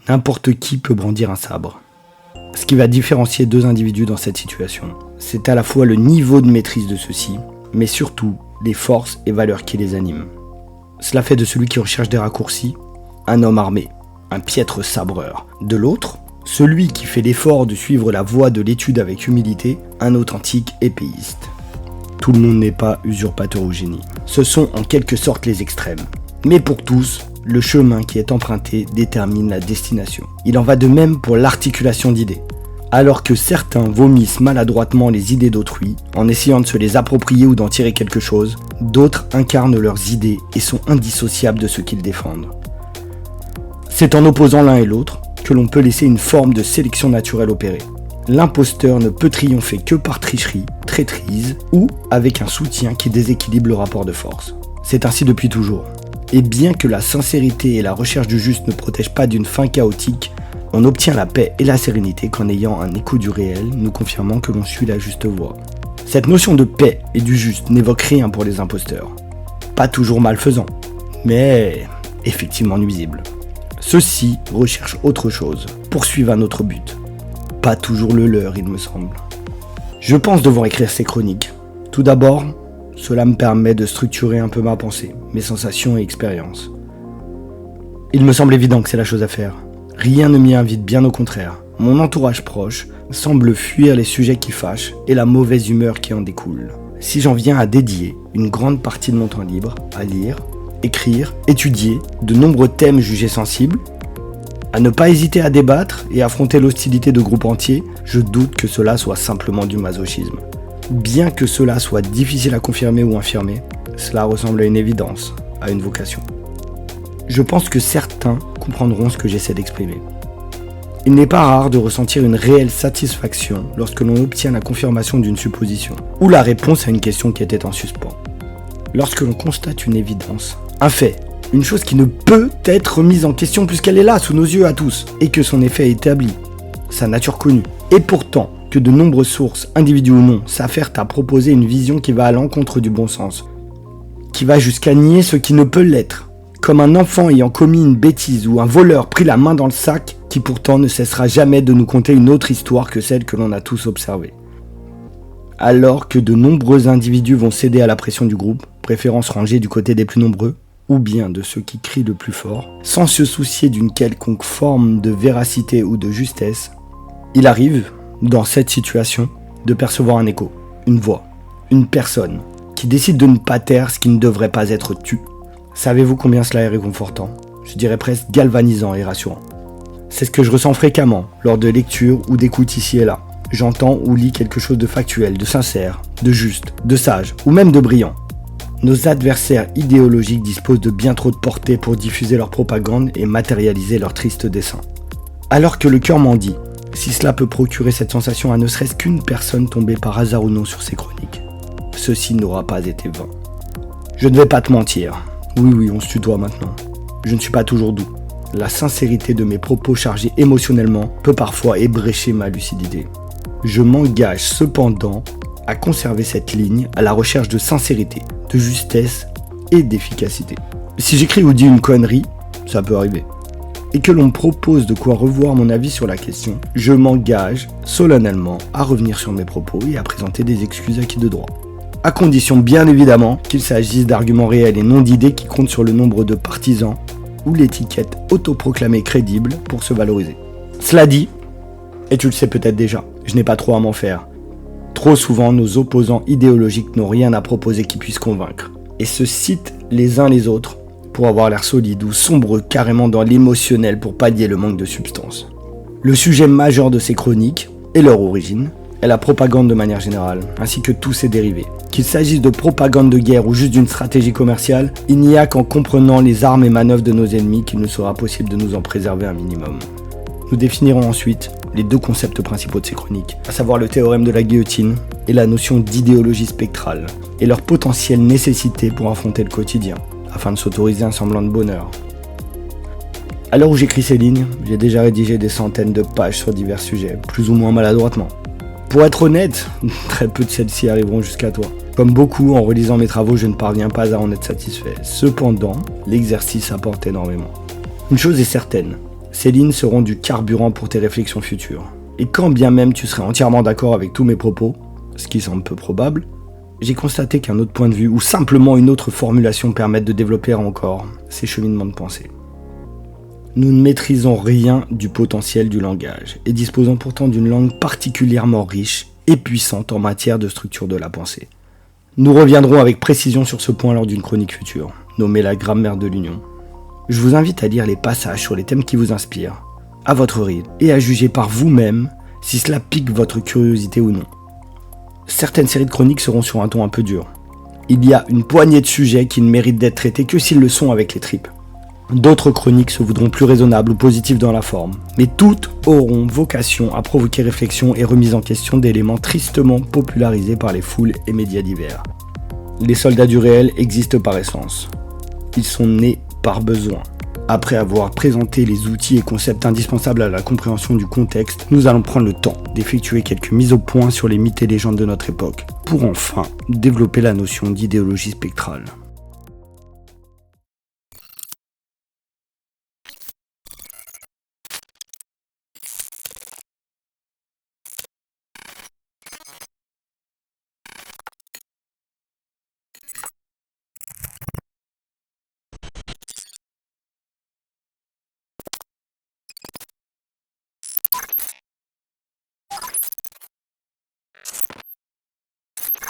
N'importe qui peut brandir un sabre. Ce qui va différencier deux individus dans cette situation, c'est à la fois le niveau de maîtrise de ceux-ci, mais surtout les forces et valeurs qui les animent. Cela fait de celui qui recherche des raccourcis, un homme armé, un piètre sabreur. De l'autre, celui qui fait l'effort de suivre la voie de l'étude avec humilité, un authentique épéiste. Tout le monde n'est pas usurpateur ou génie. Ce sont en quelque sorte les extrêmes. Mais pour tous, le chemin qui est emprunté détermine la destination. Il en va de même pour l'articulation d'idées. Alors que certains vomissent maladroitement les idées d'autrui, en essayant de se les approprier ou d'en tirer quelque chose, d'autres incarnent leurs idées et sont indissociables de ce qu'ils défendent. C'est en opposant l'un et l'autre que l'on peut laisser une forme de sélection naturelle opérer. L'imposteur ne peut triompher que par tricherie, traîtrise ou avec un soutien qui déséquilibre le rapport de force. C'est ainsi depuis toujours. Et bien que la sincérité et la recherche du juste ne protègent pas d'une fin chaotique, on obtient la paix et la sérénité qu'en ayant un écho du réel, nous confirmant que l'on suit la juste voie. Cette notion de paix et du juste n'évoque rien pour les imposteurs. Pas toujours malfaisants, mais effectivement nuisibles. Ceux-ci recherchent autre chose, poursuivent un autre but. Pas toujours le leur, il me semble. Je pense devoir écrire ces chroniques. Tout d'abord, cela me permet de structurer un peu ma pensée, mes sensations et expériences. Il me semble évident que c'est la chose à faire. Rien ne m'y invite, bien au contraire. Mon entourage proche semble fuir les sujets qui fâchent et la mauvaise humeur qui en découle. Si j'en viens à dédier une grande partie de mon temps libre à lire, écrire, étudier de nombreux thèmes jugés sensibles, à ne pas hésiter à débattre et affronter l'hostilité de groupes entiers, je doute que cela soit simplement du masochisme. Bien que cela soit difficile à confirmer ou infirmer, cela ressemble à une évidence, à une vocation. Je pense que certains comprendront ce que j'essaie d'exprimer. Il n'est pas rare de ressentir une réelle satisfaction lorsque l'on obtient la confirmation d'une supposition, ou la réponse à une question qui était en suspens. Lorsque l'on constate une évidence, un fait, une chose qui ne peut être remise en question puisqu'elle est là, sous nos yeux à tous, et que son effet est établi, sa nature connue. Et pourtant, que de nombreuses sources, individus ou non, s'affairent à proposer une vision qui va à l'encontre du bon sens, qui va jusqu'à nier ce qui ne peut l'être, comme un enfant ayant commis une bêtise ou un voleur pris la main dans le sac, qui pourtant ne cessera jamais de nous conter une autre histoire que celle que l'on a tous observée. Alors que de nombreux individus vont céder à la pression du groupe, préférant se ranger du côté des plus nombreux, ou bien de ceux qui crient le plus fort, sans se soucier d'une quelconque forme de véracité ou de justesse, il arrive, dans cette situation, de percevoir un écho, une voix, une personne, qui décide de ne pas taire ce qui ne devrait pas être tu. Savez-vous combien cela est réconfortant ? Je dirais presque galvanisant et rassurant. C'est ce que je ressens fréquemment lors de lectures ou d'écoutes ici et là. J'entends ou lis quelque chose de factuel, de sincère, de juste, de sage, ou même de brillant. Nos adversaires idéologiques disposent de bien trop de portée pour diffuser leur propagande et matérialiser leurs tristes desseins. Alors que le cœur m'en dit, si cela peut procurer cette sensation à ne serait-ce qu'une personne tombée par hasard ou non sur ces chroniques, ceci n'aura pas été vain. Je ne vais pas te mentir. Oui, on se tutoie maintenant. Je ne suis pas toujours doux. La sincérité de mes propos chargés émotionnellement peut parfois ébrécher ma lucidité. Je m'engage cependant à conserver cette ligne à la recherche de sincérité, de justesse et d'efficacité. Si j'écris ou dis une connerie, ça peut arriver, et que l'on me propose de quoi revoir mon avis sur la question, je m'engage solennellement à revenir sur mes propos et à présenter des excuses acquis de droit. À condition bien évidemment qu'il s'agisse d'arguments réels et non d'idées qui comptent sur le nombre de partisans ou l'étiquette autoproclamée crédible pour se valoriser. Cela dit, et tu le sais peut-être déjà, je n'ai pas trop à m'en faire. Trop souvent, nos opposants idéologiques n'ont rien à proposer qui puisse convaincre, et se citent les uns les autres pour avoir l'air solide ou sombreux carrément dans l'émotionnel pour pallier le manque de substance. Le sujet majeur de ces chroniques, et leur origine, est la propagande de manière générale, ainsi que tous ses dérivés. Qu'il s'agisse de propagande de guerre ou juste d'une stratégie commerciale, il n'y a qu'en comprenant les armes et manœuvres de nos ennemis qu'il nous sera possible de nous en préserver un minimum. Nous définirons ensuite les deux concepts principaux de ces chroniques, à savoir le théorème de la guillotine et la notion d'idéologie spectrale, et leur potentielle nécessité pour affronter le quotidien, afin de s'autoriser un semblant de bonheur. À l'heure où j'écris ces lignes, j'ai déjà rédigé des centaines de pages sur divers sujets, plus ou moins maladroitement. Pour être honnête, très peu de celles-ci arriveront jusqu'à toi. Comme beaucoup, en relisant mes travaux, je ne parviens pas à en être satisfait. Cependant, l'exercice apporte énormément. Une chose est certaine, Ces lignes seront du carburant pour tes réflexions futures. Et quand bien même tu serais entièrement d'accord avec tous mes propos, ce qui semble peu probable, j'ai constaté qu'un autre point de vue ou simplement une autre formulation permettent de développer encore ces cheminements de pensée. Nous ne maîtrisons rien du potentiel du langage et disposons pourtant d'une langue particulièrement riche et puissante en matière de structure de la pensée. Nous reviendrons avec précision sur ce point lors d'une chronique future, nommée la grammaire de l'union. Je vous invite à lire les passages sur les thèmes qui vous inspirent, à votre rythme, et à juger par vous-même si cela pique votre curiosité ou non. Certaines séries de chroniques seront sur un ton un peu dur. Il y a une poignée de sujets qui ne méritent d'être traités que s'ils le sont avec les tripes. D'autres chroniques se voudront plus raisonnables ou positives dans la forme, mais toutes auront vocation à provoquer réflexion et remise en question d'éléments tristement popularisés par les foules et médias divers. Les soldats du réel existent par essence. Ils sont nés par besoin. Après avoir présenté les outils et concepts indispensables à la compréhension du contexte, nous allons prendre le temps d'effectuer quelques mises au point sur les mythes et légendes de notre époque, pour enfin développer la notion d'idéologie spectrale.